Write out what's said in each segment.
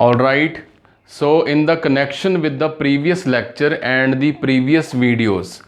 All right. So in the connection with the previous lecture and the previous videos,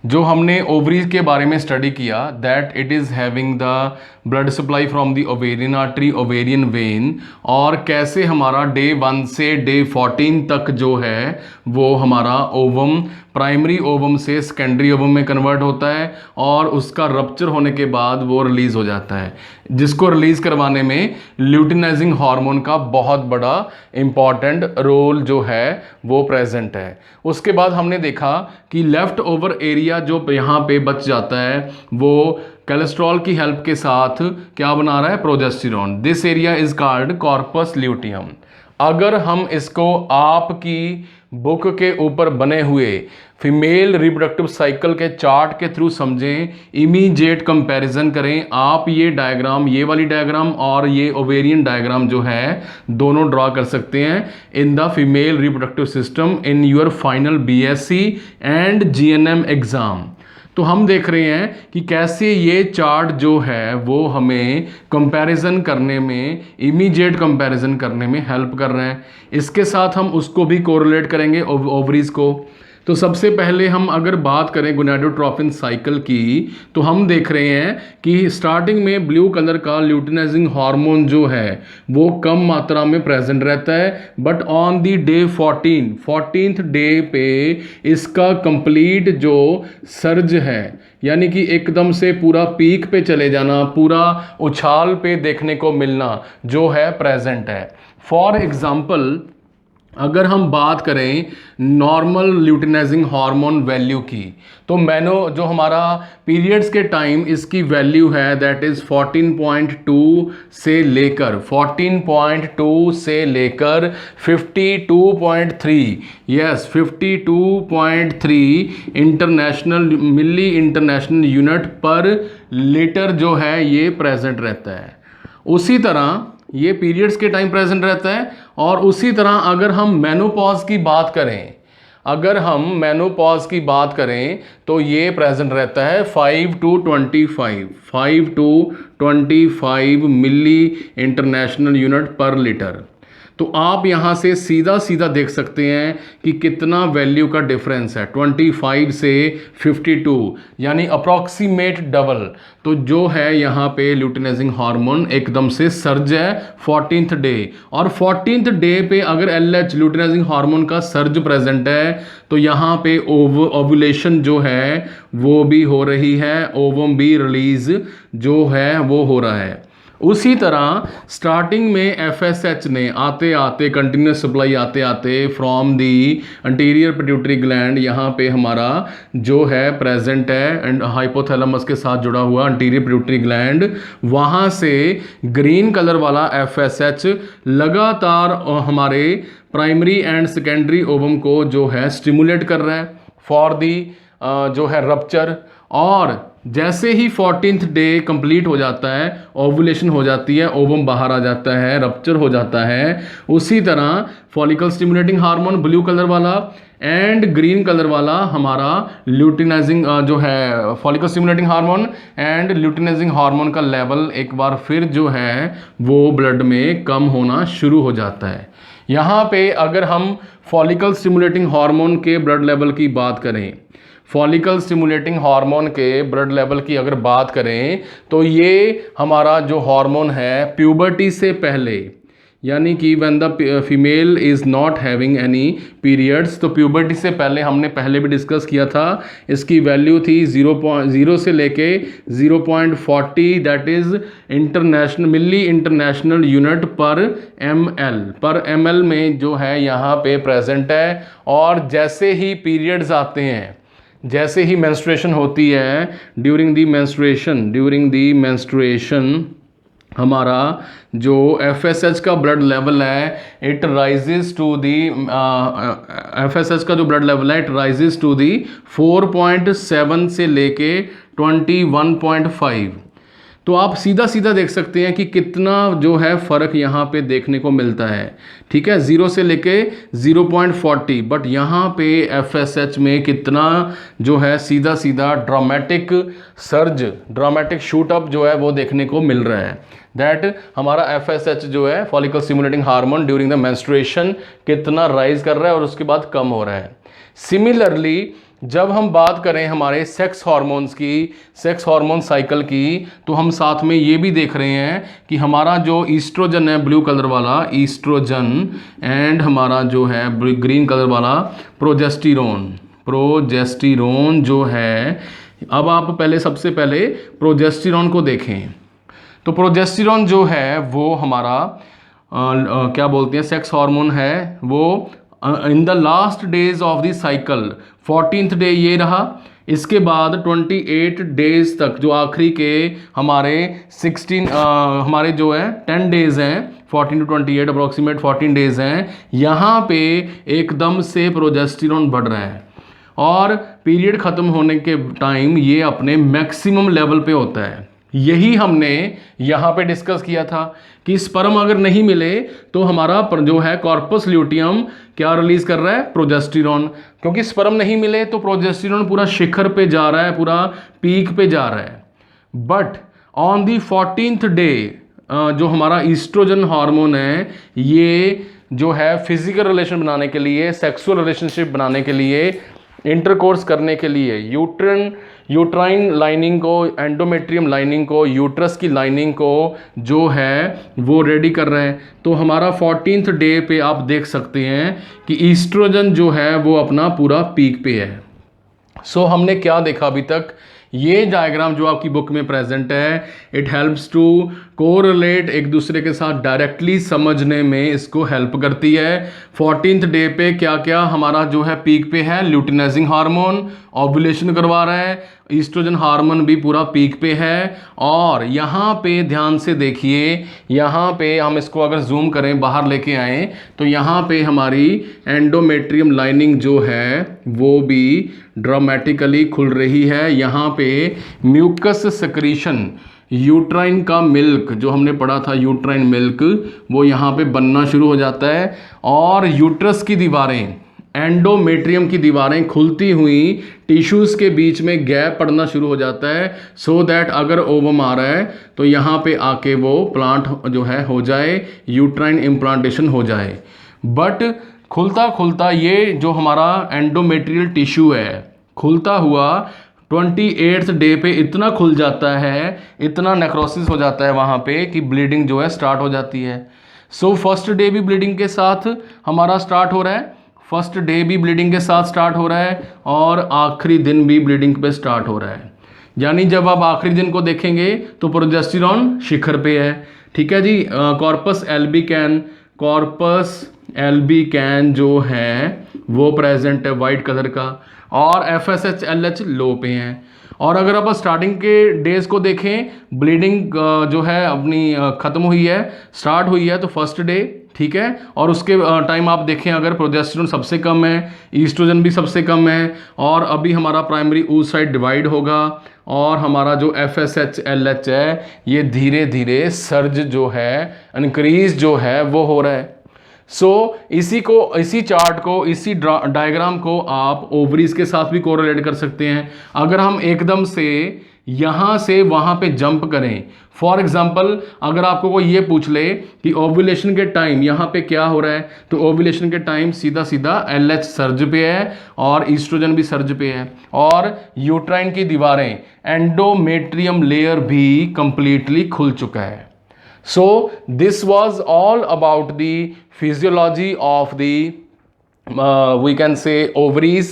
जो हमने ovaries के बारे में स्टडी किया that it is having the blood supply from the ovarian artery ovarian when, और कैसे हमारा day 1 से डे 14 तक जो है वो हमारा ओवम प्राइमरी ओवम से सेकेंडरी ओवम में कन्वर्ट होता है और उसका रप्चर होने के बाद वो रिलीज़ हो जाता है, जिसको रिलीज़ करवाने में ल्यूटिनाइजिंग हार्मोन का बहुत बड़ा इम्पॉर्टेंट रोल जो है वो प्रेजेंट है। उसके बाद हमने देखा कि लेफ़्ट ओवर एरिया जो यहाँ पे बच जाता है वो कोलेस्ट्रॉल की हेल्प के साथ क्या बना रहा है, progesterone. This area is called corpus luteum. अगर हम इसको आपकी बुक के ऊपर बने हुए फीमेल रिप्रोडक्टिव साइकिल के चार्ट के थ्रू समझें, इमीडिएट कंपैरिजन करें, आप ये डायग्राम, ये वाली डायग्राम और ये ओवेरियन डायग्राम जो है दोनों ड्रॉ कर सकते हैं in the female reproductive system in your final BSc and GNM exam. तो हम देख रहे हैं कि कैसे ये चार्ट जो है वो हमें कंपैरिजन करने में, इमीडिएट कंपैरिजन करने में हेल्प कर रहे हैं। इसके साथ हम उसको भी कोरिलेट करेंगे ओवरीज को। तो सबसे पहले हम अगर बात करें गोनाडोट्रोपिन साइकिल की, तो हम देख रहे हैं कि स्टार्टिंग में ब्लू कलर का ल्यूटिनाइजिंग हार्मोन जो है वो कम मात्रा में प्रेजेंट रहता है, but on the day 14th day पे इसका कंप्लीट जो सर्ज है, यानी कि एकदम से पूरा पीक पे चले जाना, पूरा उछाल पे देखने को मिलना जो है प्रेजेंट है। फॉर एग्जाम्पल अगर हम बात करें नॉर्मल ल्यूटिनाइजिंग हार्मोन वैल्यू की, तो मैनो जो हमारा पीरियड्स के टाइम इसकी वैल्यू है दैट इज़ 14.2 से लेकर 52.3 यस 52.3 मिली इंटरनेशनल यूनिट पर लीटर जो है ये प्रेजेंट रहता है। उसी तरह ये पीरियड्स के टाइम प्रेजेंट रहता है। और उसी तरह अगर हम मेनोपॉज की बात करें, तो ये प्रेजेंट रहता है 5 to 25 मिली इंटरनेशनल यूनिट पर लीटर। तो आप यहाँ से सीधा सीधा देख सकते हैं कि कितना वैल्यू का डिफरेंस है, 25 से 52, यानी अप्रॉक्सीमेट डबल। तो जो है यहाँ पे ल्यूटिनाइजिंग हार्मोन एकदम से सर्ज है 14th डे, और 14th डे पे अगर LH ल्यूटिनाइजिंग हार्मोन का सर्ज प्रेजेंट है तो यहाँ पे ओवुलेशन जो है वो भी हो रही है, ओवम भी रिलीज जो है वो हो रहा है। उसी तरह स्टार्टिंग में FSH ने आते आते कंटिन्यूस सप्लाई आते आते from the anterior pituitary gland यहाँ पे हमारा जो है प्रेजेंट है एंड हाइपोथैलेमस के साथ जुड़ा हुआ अंटीरियर पिट्यूटरी ग्लैंड, वहाँ से ग्रीन कलर वाला FSH लगातार हमारे प्राइमरी एंड सेकेंडरी ओवम को जो है स्टिमुलेट कर रहा है फॉर दी जो है रप्चर। और जैसे ही 14th डे कंप्लीट हो जाता है, ओवुलेशन हो जाती है, ओवम बाहर आ जाता है, रप्चर हो जाता है। उसी तरह follicle stimulating hormone blue colour वाला एंड ग्रीन कलर वाला हमारा ल्यूटिनाइजिंग जो है follicle stimulating hormone and luteinizing hormone का लेवल एक बार फिर जो है वो ब्लड में कम होना शुरू हो जाता है। यहाँ पे अगर हम फॉलिकल स्टिमुलेटिंग हार्मोन के ब्लड लेवल की बात करें, फॉलिकल स्टिमुलेटिंग हार्मोन के ब्लड लेवल की अगर बात करें, तो ये हमारा जो हार्मोन है प्यूबर्टी से पहले, यानी कि when the female is not having any periods, तो प्यूबर्टी से पहले हमने पहले भी डिस्कस किया था, इसकी वैल्यू थी 0.0 से लेके 0.40 that is milli international unit पर ml में जो है यहाँ पे प्रेजेंट है। और जैसे ही पीरियड्स आते हैं, जैसे ही मेंस्ट्रुएशन होती है, ड्यूरिंग दी मेंस्ट्रुएशन हमारा जो FSH का ब्लड लेवल है it rises to the FSH का जो ब्लड लेवल है इट राइजेस टू दी 4.7 से लेके 21.5। तो आप सीधा सीधा देख सकते हैं कि कितना जो है फ़र्क यहाँ पे देखने को मिलता है। ठीक है, 0 से लेके 0.40, बट यहाँ पे FSH में कितना जो है सीधा सीधा dramatic surge, dramatic shoot up जो है वो देखने को मिल रहा है। दैट हमारा FSH जो है follicle stimulating hormone during the menstruation कितना राइज कर रहा है और उसके बाद कम हो रहा है। सिमिलरली जब हम बात करें हमारे सेक्स हार्मोन्स की, सेक्स हार्मोन साइकिल की, तो हम साथ में ये भी देख रहे हैं कि हमारा जो ईस्ट्रोजन है ब्लू कलर वाला ईस्ट्रोजन, एंड हमारा जो है ग्रीन कलर वाला प्रोजेस्टेरोन, प्रोजेस्टेरोन जो है, अब आप पहले सबसे पहले प्रोजेस्टेरोन को देखें। तो प्रोजेस्टेरोन जो है वो हमारा क्या बोलते हैं सेक्स हार्मोन है, वो in the last days of the cycle 14th day ये रहा, इसके बाद 28 डेज तक जो आखिरी के हमारे 16 हमारे जो है 10 डेज हैं, 14 to 28 अप्रोक्सीमेट 14 डेज हैं, यहाँ पे एकदम से प्रोजेस्टेरोन बढ़ रहा है और पीरियड ख़त्म होने के टाइम ये अपने मैक्सिमम लेवल पे होता है। यही हमने यहाँ पे डिस्कस किया था कि स्पर्म अगर नहीं मिले तो हमारा जो है कॉर्पस ल्यूटियम क्या रिलीज कर रहा है, प्रोजेस्टेरोन, क्योंकि स्पर्म नहीं मिले तो प्रोजेस्टेरोन पूरा शिखर पे जा रहा है, पूरा पीक पे जा रहा है। But on the 14th day जो हमारा ईस्ट्रोजन हार्मोन है, ये जो है फिजिकल रिलेशन बनाने के लिए, सेक्सुअल रिलेशनशिप बनाने के लिए, इंटरकोर्स करने के लिए यूट्राइन लाइनिंग को, एंडोमेट्रियम लाइनिंग को, यूट्रस की लाइनिंग को जो है वो रेडी कर रहे हैं। तो हमारा 14th डे पे आप देख सकते हैं कि ईस्ट्रोजन जो है वो अपना पूरा पीक पे है। सो हमने क्या देखा अभी तक, ये डायग्राम जो आपकी बुक में प्रेजेंट है, इट हेल्प्स टू कोरिलेट, एक दूसरे के साथ डायरेक्टली समझने में इसको हेल्प करती है। 14th डे पे क्या क्या हमारा जो है पीक पे है, ल्यूटिनाइजिंग हार्मोन ओव्यूलेशन करवा रहा है, ईस्ट्रोजन हार्मोन भी पूरा पीक पे है। और यहाँ पे ध्यान से देखिए, यहाँ पे हम इसको अगर जूम करें बाहर लेके आए तो यहाँ पे हमारी एंडोमेट्रियम लाइनिंग जो है वो भी ड्रामेटिकली खुल रही है। यहाँ पे म्यूकस सेक्रीशन, यूट्राइन का मिल्क जो हमने पढ़ा था, यूट्राइन मिल्क, वो यहाँ पे बनना शुरू हो जाता है और यूट्रस की दीवारें, एंडोमेट्रियम की दीवारें खुलती हुई टिश्यूज़ के बीच में गैप पड़ना शुरू हो जाता है, सो दैट अगर ओवम आ रहा है तो यहाँ पे आके वो प्लांट जो है हो जाए, यूट्राइन इम्प्लांटेशन हो जाए। बट खुलता खुलता ये जो हमारा एंडोमेट्रियल टिश्यू है खुलता हुआ 28th डे पे इतना खुल जाता है, इतना नेक्रोसिस हो जाता है वहाँ पे कि ब्लीडिंग जो है स्टार्ट हो जाती है। सो फर्स्ट डे भी ब्लीडिंग के साथ हमारा स्टार्ट हो रहा है, फर्स्ट डे भी ब्लीडिंग के साथ स्टार्ट हो रहा है और आखिरी दिन भी ब्लीडिंग पे स्टार्ट हो रहा है। यानी जब आप आखिरी दिन को देखेंगे तो प्रोजेस्टेरोन शिखर पे है। ठीक है जी, कॉर्पस एल्बिकैन, कॉर्पस एल्बिकैन जो है वो प्रेजेंट है वाइट कलर का, और FSH LH लो पे हैं। और अगर आप स्टार्टिंग के डेज को देखें, ब्लीडिंग जो है अपनी ख़त्म हुई है, स्टार्ट हुई है तो फर्स्ट डे, ठीक है, और उसके टाइम आप देखें अगर प्रोजेस्टेरोन सबसे कम है, ईस्ट्रोजन भी सबसे कम है, और अभी हमारा प्राइमरी ऊज साइड डिवाइड होगा और हमारा जो FSH LH है ये धीरे धीरे सर्ज जो है, इंक्रीज जो है वो हो रहा है। सो इसी चार्ट को, इसी डायग्राम को आप ओवरीज के साथ भी कोरिलेट कर सकते हैं। अगर हम एकदम से यहाँ से वहाँ पे जंप करें, फॉर एग्जांपल अगर आपको कोई ये पूछ ले कि ओव्यूलेशन के टाइम यहाँ पे क्या हो रहा है, तो ओव्यूलेशन के टाइम सीधा सीधा LH सर्ज पे है और ईस्ट्रोजन भी सर्ज पे है, और यूट्राइन की दीवारें, एंडोमेट्रियम लेयर भी कंप्लीटली खुल चुका है। So this was all about the physiology of the we can say ovaries,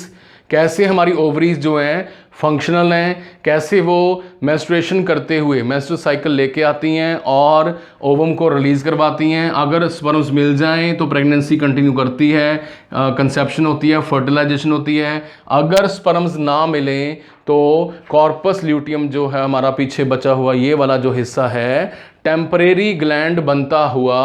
कैसे हमारी ओवरीज जो हैं फंक्शनल हैं, कैसे वो मेंस्ट्रुएशन करते हुए मेंस्ट्रुअल साइकिल लेके आती हैं और ओवम को रिलीज करवाती हैं। अगर स्पर्म्स मिल जाएं तो प्रेगनेंसी कंटिन्यू करती है, कंसेप्शन होती है, फर्टिलाइजेशन होती है। अगर स्पर्म्स ना मिलें तो कॉर्पस ल्यूटियम जो है हमारा पीछे बचा हुआ ये वाला जो हिस्सा है, टेम्परेरी ग्लैंड बनता हुआ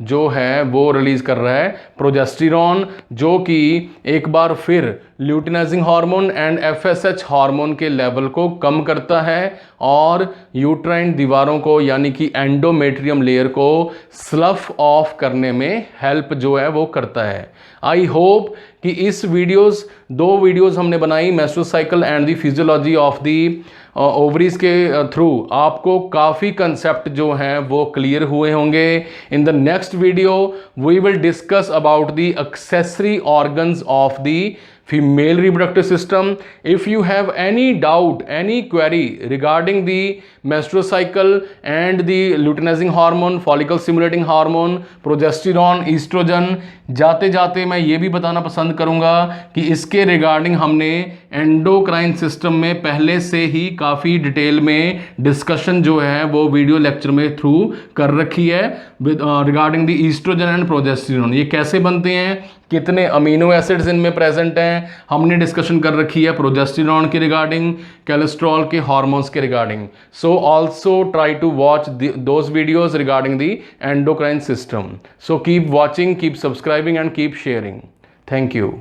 जो है वो रिलीज़ कर रहा है प्रोजेस्टेरॉन, जो कि एक बार फिर luteinizing hormone and FSH hormone के लेवल को कम करता है और यूट्राइन दीवारों को यानी कि एंडोमेट्रियम लेयर को स्लफ ऑफ करने में हेल्प जो है वो करता है। आई होप कि इस दो वीडियोस हमने बनाई menstrual cycle and the physiology of the ovaries के थ्रू आपको काफ़ी कंसेप्ट जो हैं वो क्लियर हुए होंगे। In the next video we will discuss about the accessory organs of the female reproductive system. If you have any doubt, any query regarding the menstrual cycle and the luteinizing hormone, follicle stimulating hormone, progesterone, estrogen, जाते जाते मैं ये भी बताना पसंद करूंगा कि इसके रिगार्डिंग हमने एंडोक्राइन सिस्टम में पहले से ही काफ़ी डिटेल में डिस्कशन जो है वो वीडियो लेक्चर में थ्रू कर रखी है regarding the oestrogen and progesterone. ये कैसे बनते हैं, कितने अमीनो एसिड्स इनमें प्रेजेंट हैं, हमने डिस्कशन कर रखी है प्रोजेस्टेरॉन के रिगार्डिंग, कोलेस्ट्रॉल के हार्मोन्स के regarding. So also try to watch those videos regarding the endocrine system. So keep watching, keep subscribing and keep sharing. Thank you.